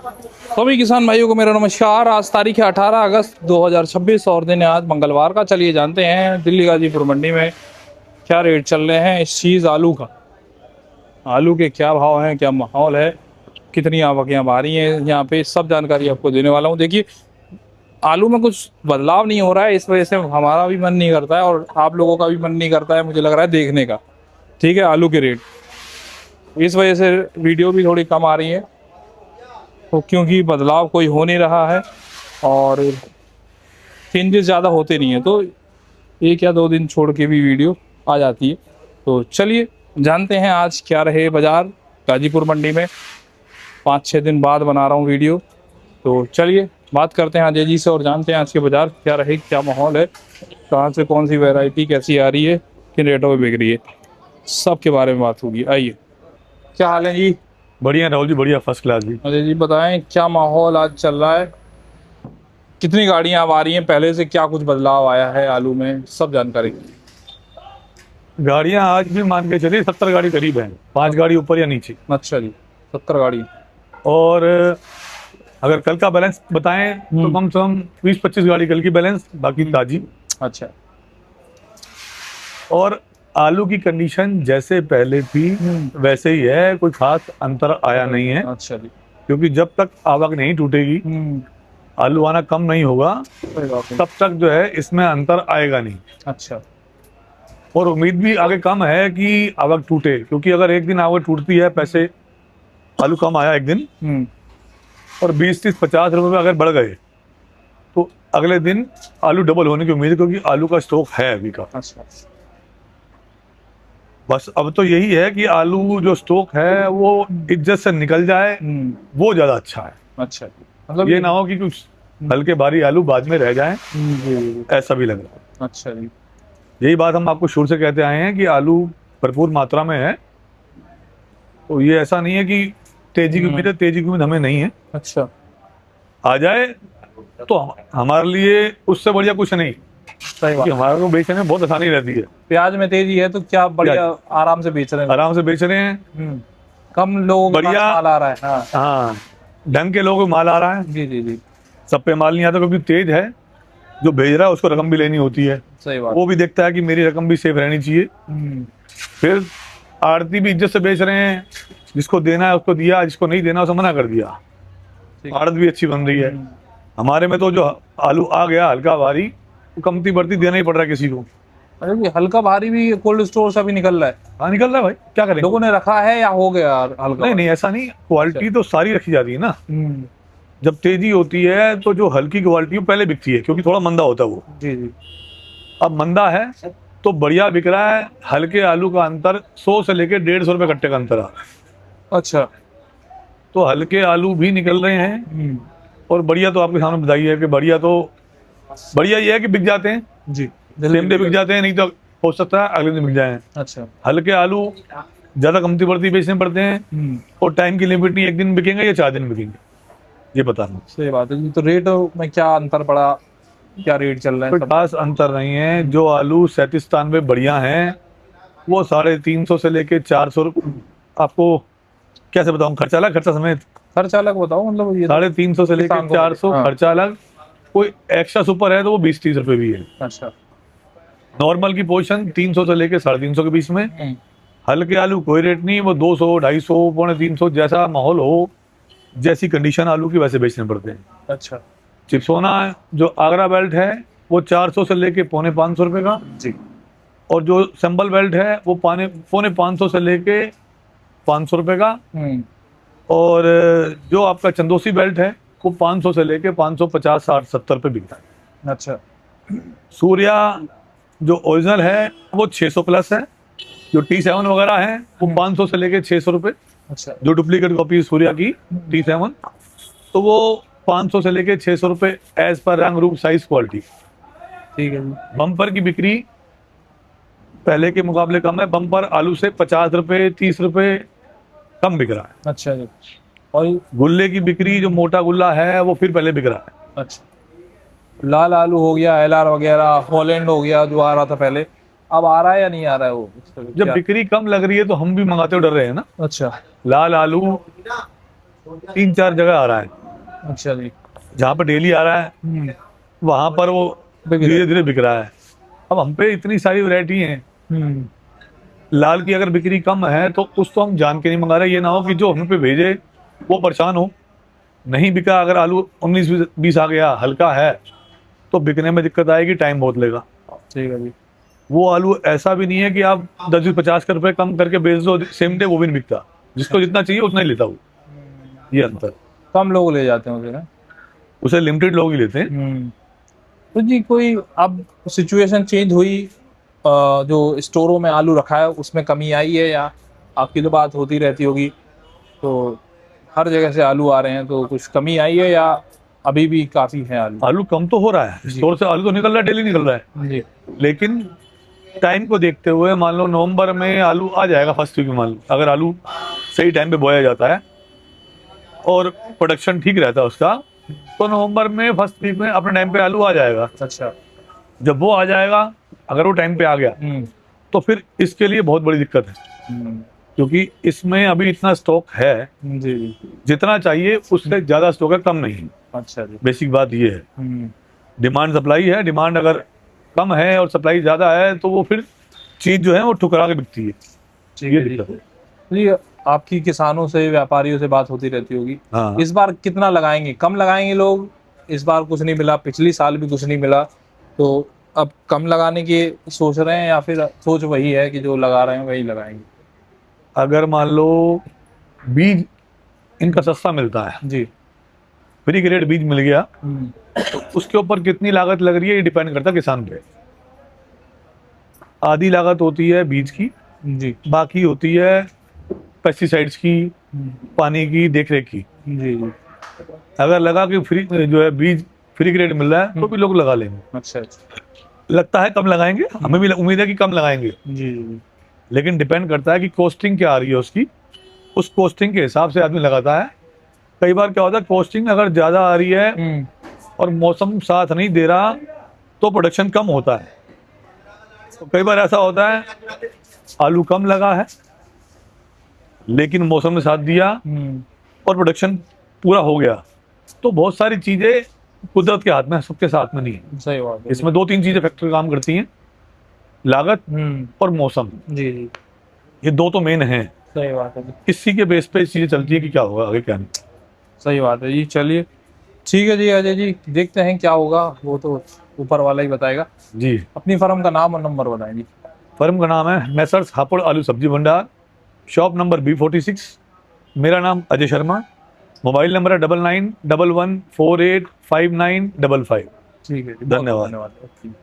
सभी किसान भाइयों को मेरा नमस्कार। आज तारीख है 18 अगस्त 2026 और दिन है आज मंगलवार का। चलिए जानते हैं दिल्ली गाजीपुर मंडी में क्या रेट चल रहे हैं इस चीज़ आलू का। आलू के क्या भाव हैं, क्या माहौल है, कितनी आवकियाँ आ रही हैं, यहाँ पे सब जानकारी आपको देने वाला हूँ। देखिए, आलू में कुछ बदलाव नहीं हो रहा है, इस वजह से हमारा भी मन नहीं करता है और आप लोगों का भी मन नहीं करता है, मुझे लग रहा है देखने का। ठीक है, आलू के रेट इस वजह से वीडियो भी थोड़ी कम आ रही है, तो क्योंकि बदलाव कोई हो नहीं रहा है और चेंजेस ज़्यादा होते नहीं है, तो एक या दो दिन छोड़ के भी वीडियो आ जाती है। तो चलिए जानते हैं आज क्या रहे बाज़ार गाजीपुर मंडी में। 5-6 दिन बाद बना रहा हूँ वीडियो, तो चलिए बात करते हैं अजय जी से और जानते हैं आज के बाज़ार क्या रहे, क्या माहौल है, कहाँ से कौन सी वैरायटी कैसी आ रही है, किन रेटों में बिक रही है, सब के बारे में बात होगी। आइए, क्या हाल है जी? बढ़िया राहुल जी, बढ़िया, फर्स्ट क्लास जी। अजय जी बताएं क्या माहौल आज चल रहा है, कितनी गाड़ियां अब आ रही हैं, पहले से क्या कुछ बदलाव आया है आलू में, सब जानकारी। गाड़ियां आज भी मान के चलिए 70 गाड़ी करीब है, 5 गाड़ी ऊपर या नीचे। अच्छा जी, 70 गाड़ी। और अगर कल का बैलेंस बताएं तो कम से कम 20-25 गाड़ी कल की बैलेंस, बाकी ताजी। अच्छा। और आलू की कंडीशन जैसे पहले थी वैसे ही है, कोई खास अंतर आया नहीं है। अच्छा जी। क्योंकि जब तक आवक नहीं टूटेगी, आलू आना कम नहीं होगा, तब तक जो है इसमें अंतर आएगा नहीं। अच्छा। और उम्मीद भी आगे कम है कि आवक टूटे, क्योंकि अगर एक दिन आवक टूटती है, पैसे आलू कम आया एक दिन और 20-30-50 रुपए अगर बढ़ गए तो अगले दिन आलू डबल होने की उम्मीद है, क्योंकि आलू का स्टॉक है अभी का। अच्छा। बस अब तो यही है कि आलू जो स्टॉक है वो इज्जत से निकल जाए, वो ज्यादा अच्छा है। अच्छा, मतलब ये ना हो कि कुछ हल्के भारी आलू बाद में रह जाए, ऐसा भी लग रहा है। अच्छा जी। यही बात हम आपको शुरू से कहते आए हैं कि आलू भरपूर मात्रा में है, तो ये ऐसा नहीं है कि तेजी की उम्मीद है, तेजी की उम्मीद हमें नहीं है। अच्छा। आ जाए तो हमारे लिए उससे बढ़िया कुछ नहीं, सही बात। कि हमारे को बेचने में बहुत आसानी रहती है। प्याज में तेजी है तो क्या बढ़िया, आराम से बेच रहे हैं, आराम से बेच रहे हैं, कम लोगों के पास बढ़िया माल आ रहा है। हाँ हाँ, ढंग के लोगों को माल आ रहा है। जी जी जी। सब पे माल नहीं आता, क्योंकि तेज है जो भेज रहा है उसको रकम भी लेनी होती है। सही बात। वो भी देखता है कि मेरी रकम भी सेफ रहनी चाहिए। फिर आड़ती भी इज्जत से बेच रहे हैं, जिसको देना है उसको दिया, जिसको नहीं देना उसे मना कर दिया। आड़त भी अच्छी बन रही है। हमारे में तो जो आलू आ गया हल्का भारी, वो कमती बढ़ती देना ही पड़ रहा है किसी को। अरे ये हल्का भारी भी कोल्ड स्टोर से अभी निकल रहा है। हाँ, निकल रहा है भाई, क्या करें। लोगों ने रखा है या हो गया हल्का? नहीं नहीं, ऐसा नहीं, क्वालिटी तो सारी रखी जाती है ना। जब तेजी होती है तो जो हल्की क्वालिटी वो पहले बिकती है, क्योंकि थोड़ा मंदा होता है वो। जी जी। अब मंदा है तो बढ़िया बिक रहा है। हल्के आलू का अंतर 100 से लेके 150 रुपए कट्टे का अंतर आ रहा है। अच्छा। तो हल्के आलू भी निकल रहे हैं। और बढ़िया तो आपके सामने बताइए कि बढ़िया ये है कि बिक जाते हैं जी, सेम डे बिक जाते हैं, नहीं तो हो सकता है अगले दिन बिक जाए। अच्छा। हल्के आलू ज्यादा कमती पड़ती बेचने पड़ते हैं, और टाइम की लिमिट नहीं, एक दिन बिकेंगे या 4 दिन बिकेंगे, ये बताना। सही बात है। तो रेट में क्या अंतर पड़ा, क्या रेट चल रहा है? कोई खास अंतर नहीं है। जो आलू 37-93 बढ़िया हैं वो 350 से लेके 400। आपको कैसे बताऊं, खर्चा अलग, खर्चा समेत। खर्चा अलग बताओ, मतलब ये 350 से लेके 400 खर्चा अलग। कोई एक्स्ट्रा सुपर है तो वो 20-30 रुपए भी है। अच्छा। नॉर्मल की पोजीशन 300 से लेके 350 के बीच में। हल्के आलू कोई रेट नहीं, वो 200, 250, 350, जैसा माहौल हो, जैसी कंडीशन आलू की वैसे बेचने पड़ते हैं। अच्छा। चिप्सोना जो आगरा बेल्ट है वो 400 से लेके 450 रुपए का जी। और जो सिंबल बेल्ट है वो 450 से लेके 500 रुपए का। और जो आपका चंदोसी बेल्ट है वो 500 से लेके 550, 60, 70 पे बिकता है। अच्छा। सूर्या जो ओरिजिनल है वो 600 प्लस है। जो T7 वगैरह है वो 500 से लेके 600 रुपए। अच्छा। जो डुप्लीकेट कॉपी सूर्या की T7 तो वो 500 से लेके 600 रुपए, एज पर रंग रूप साइज क्वालिटी। ठीक है। बम्पर की बिक्री पहले के मुकाबले कम है। बम्पर आलू से 50 रुपए, 30 रुपए कम बिक रहा है। अच्छा जी। और गुल्ले की बिक्री जो मोटा गुल्ला है वो फिर पहले बिक रहा है। अच्छा, लाल आलू हो गया, LR वगैरह, हॉलैंड हो गया जो आ रहा था पहले, अब आ रहा है या नहीं आ रहा है वो? जब बिक्री कम लग रही है तो हम भी मंगाते हुए डर रहे हैं ना। अच्छा। लाल आलू 3-4 जगह आ रहा है। अच्छा जी। जहाँ पर डेली आ रहा है वहां पर वो बिक रहा है। धीरे धीरे बिक रहा है। अब हम पे इतनी सारी वैरायटी है, हम्म। लाल की अगर बिक्री कम है तो कुछ तो हम जान के नहीं मंगा रहे। ये ना हो कि जो हम पे भेजे वो परेशान हो। नहीं बिका, अगर आलू 19-20 आ गया, हल्का है, तो बिकने में दिक्कत आएगी, टाइम बहुत लेगा। ठीक है जी। वो आलू ऐसा भी नहीं है कि आप 10-50 का रुपए कम करके बेच दो सेम डे, वो भी नहीं बिकता। जिसको जितना चाहिए उतना ही लेता हूँ, ये अंतर। कम लोग ले जाते हैं उसे ना। उसे लिमिटेड लोग ही लेते हैं। तो जी कोई अब सिचुएशन चेंज हुई, जो स्टोरों में आलू रखा है उसमें कमी आई है, या आपकी तो बात होती रहती होगी, तो हर जगह से आलू आ रहे हैं, तो कुछ कमी आई है या अभी भी काफी है आलू? आलू कम तो हो रहा है, स्टोर से आलू तो निकल रहा है, डेली निकल रहा है। जी। लेकिन टाइम को देखते हुए मान लो नवंबर में आलू आ जाएगा फर्स्ट वीक में। मान लो अगर आलू सही टाइम पे बोया जाता है और प्रोडक्शन ठीक रहता है उसका, तो नवंबर में फर्स्ट वीक में अपने टाइम पे आलू आ जाएगा। अच्छा। जब वो आ जाएगा, अगर वो टाइम पे आ गया, तो फिर इसके लिए बहुत बड़ी दिक्कत है, क्योंकि इसमें अभी इतना स्टॉक है, जी। जितना चाहिए उससे ज्यादा स्टॉक है, कम नहीं। अच्छा जी। बेसिक बात ये है, डिमांड सप्लाई है। डिमांड अगर कम है और सप्लाई ज्यादा है तो वो फिर चीज जो है वो ठुकरा के बिकती है। ठीक ये है जी। दिक्कत है। जी आपकी किसानों से, व्यापारियों से बात होती रहती होगी। हाँ। इस बार कितना लगाएंगे? कम लगाएंगे लोग? इस बार कुछ नहीं मिला, पिछली साल भी कुछ नहीं मिला, तो अब कम लगाने की सोच रहे हैं, या फिर सोच वही है कि जो लगा रहे हैं वही लगाएंगे? अगर मान लो बीज इनका सस्ता मिलता है, जी। फ्री ग्रेड बीज मिल गया, तो उसके ऊपर कितनी लागत लग रही है ये डिपेंड करता है किसान पे। आधी लागत होती है बीज की, जी। बाकी होती है पेस्टिसाइड्स की, पानी की, देखरेख की। जी जी। अगर लगा कि फ्री जो है बीज फ्री ग्रेड मिल रहा है तो भी लोग लगा लेंगे। अच्छा अच्छा। लगता है कम लगाएंगे, हमें भी उम्मीद है कि कम लगाएंगे, जी जी। लेकिन डिपेंड करता है कि कॉस्टिंग क्या आ रही है उसकी। उस कॉस्टिंग के हिसाब से आदमी लगाता है। कई बार क्या होता है, कॉस्टिंग अगर ज्यादा आ रही है और मौसम साथ नहीं दे रहा तो प्रोडक्शन कम होता है। तो कई बार ऐसा होता है आलू कम लगा है लेकिन मौसम ने साथ दिया और प्रोडक्शन पूरा हो गया। तो बहुत सारी चीजें कुदरत के हाथ में है, सबके साथ में नहीं है। सही बात है। इसमें 2-3 चीजें फैक्टर काम करती हैं, लागत और मौसम। जी जी। ये दो तो मेन हैं। सही बात है जी। इसी के बेस पे चीजें चलती है कि क्या होगा आगे क्या नहीं। सही बात है जी। चलिए ठीक है जी अजय जी, देखते हैं क्या होगा, वो तो ऊपर वाला ही बताएगा। जी। अपनी फर्म का नाम और नंबर बताएं जी। फर्म का नाम है मैसर्स हापुड़ आलू सब्जी भंडार, शॉप नंबर B46। मेरा नाम अजय शर्मा। मोबाइल नंबर है 9911485955। ठीक है जी। धन्यवाद। धन्यवाद।